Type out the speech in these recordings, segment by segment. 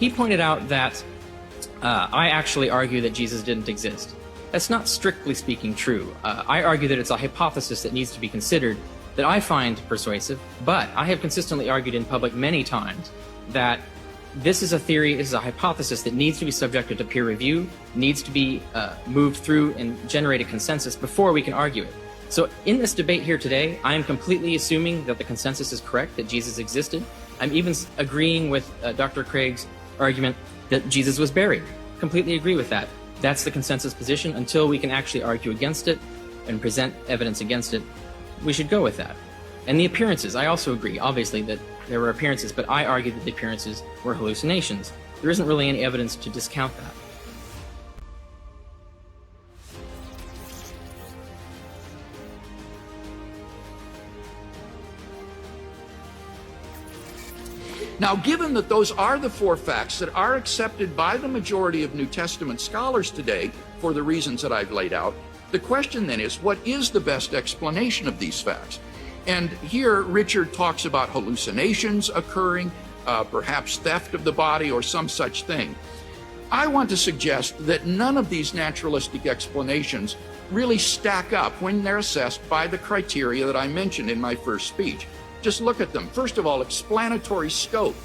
He pointed out that I actually argue that Jesus didn't exist. That's not strictly speaking true. I argue that it's a hypothesis that needs to be considered that I find persuasive, but I have consistently argued in public many times that this is a theory, this is a hypothesis that needs to be subjected to peer review, needs to be moved through and generate a consensus before we can argue it. So in this debate here today, I am completely assuming that the consensus is correct, that Jesus existed. I'm even agreeing with Dr. Craig's argument that Jesus was buried. Completely agree with that. That's the consensus position. Until we can actually argue against it and present evidence against it, we should go with that. And the appearances, I also agree, obviously, that there were appearances, but I argue that the appearances were hallucinations. There isn't really any evidence to discount that. Now, given that those are the four facts that are accepted by the majority of New Testament scholars today for the reasons that I've laid out, the question then is, what is the best explanation of these facts? And here, Richard talks about hallucinations occurring, perhaps theft of the body or some such thing. I want to suggest that none of these naturalistic explanations really stack up when they're assessed by the criteria that I mentioned in my first speech. Just look at them. First of all, explanatory scope.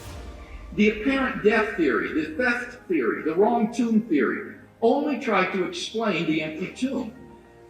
The apparent death theory, the theft theory, the wrong tomb theory only try to explain the empty tomb.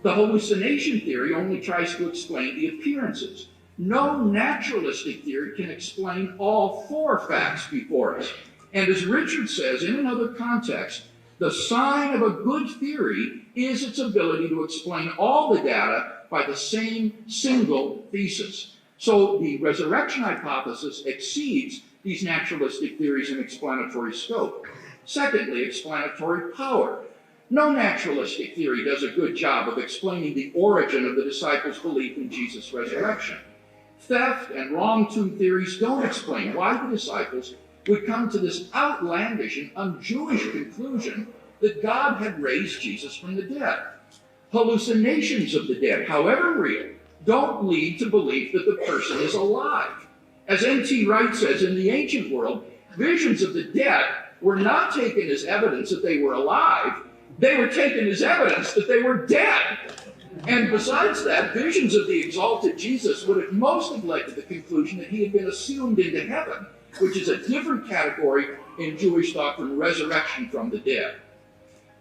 The hallucination theory only tries to explain the appearances. No naturalistic theory can explain all four facts before us. And as Richard says in another context, the sign of a good theory is its ability to explain all the data by the same single thesis. So the resurrection hypothesis exceeds these naturalistic theories in explanatory scope. Secondly, explanatory power. No naturalistic theory does a good job of explaining the origin of the disciples' belief in Jesus' resurrection. Theft and wrong tomb theories don't explain why the disciples would come to this outlandish and un-Jewish conclusion that God had raised Jesus from the dead. Hallucinations of the dead, however real, don't lead to belief that the person is alive. As N.T. Wright says, in the ancient world, visions of the dead were not taken as evidence that they were alive. They were taken as evidence that they were dead. And besides that, visions of the exalted Jesus would at most have led to the conclusion that he had been assumed into heaven, which is a different category in Jewish thought from resurrection from the dead.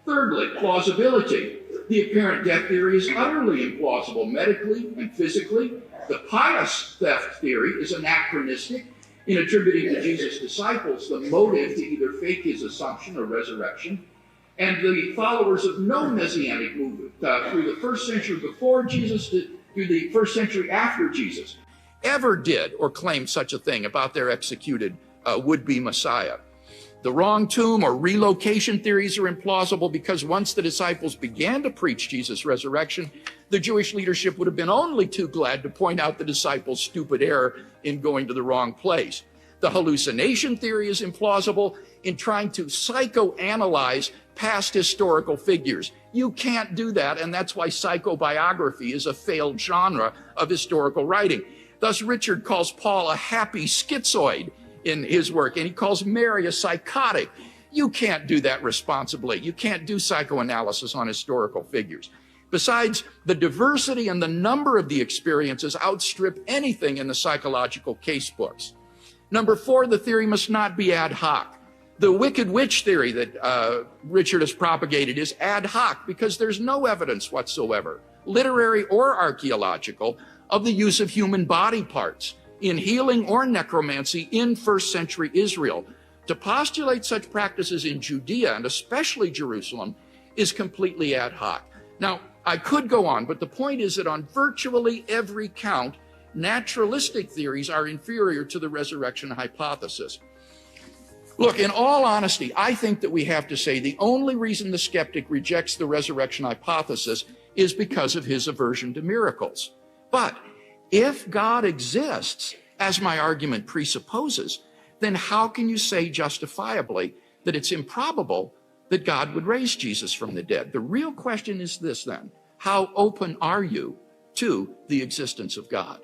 Thirdly, plausibility. The apparent death theory is utterly implausible medically and physically. The pious theft theory is anachronistic in attributing to Jesus' disciples the motive to either fake his assumption or resurrection. And the followers of no messianic movement through the first century before Jesus to the first century after Jesus ever did or claimed such a thing about their executed would-be Messiah. The wrong tomb or relocation theories are implausible because once the disciples began to preach Jesus' resurrection, the Jewish leadership would have been only too glad to point out the disciples' stupid error in going to the wrong place. The hallucination theory is implausible in trying to psychoanalyze past historical figures. You can't do that, and that's why psychobiography is a failed genre of historical writing. Thus, Richard calls Paul a happy schizoid in his work, and he calls Mary a psychotic. You can't do that responsibly. You can't do psychoanalysis on historical figures. Besides, the diversity and the number of the experiences outstrip anything in the psychological case books. Number 4, the theory must not be ad hoc. The wicked witch theory that Richard has propagated is ad hoc because there's no evidence whatsoever, literary or archaeological, of the use of human body parts in healing or necromancy in first century Israel. To postulate such practices in Judea, and especially Jerusalem, is completely ad hoc. Now, I could go on, but the point is that on virtually every count, naturalistic theories are inferior to the resurrection hypothesis. Look, in all honesty, I think that we have to say the only reason the skeptic rejects the resurrection hypothesis is because of his aversion to miracles. But if God exists, as my argument presupposes, then how can you say justifiably that it's improbable that God would raise Jesus from the dead? The real question is this then: how open are you to the existence of God?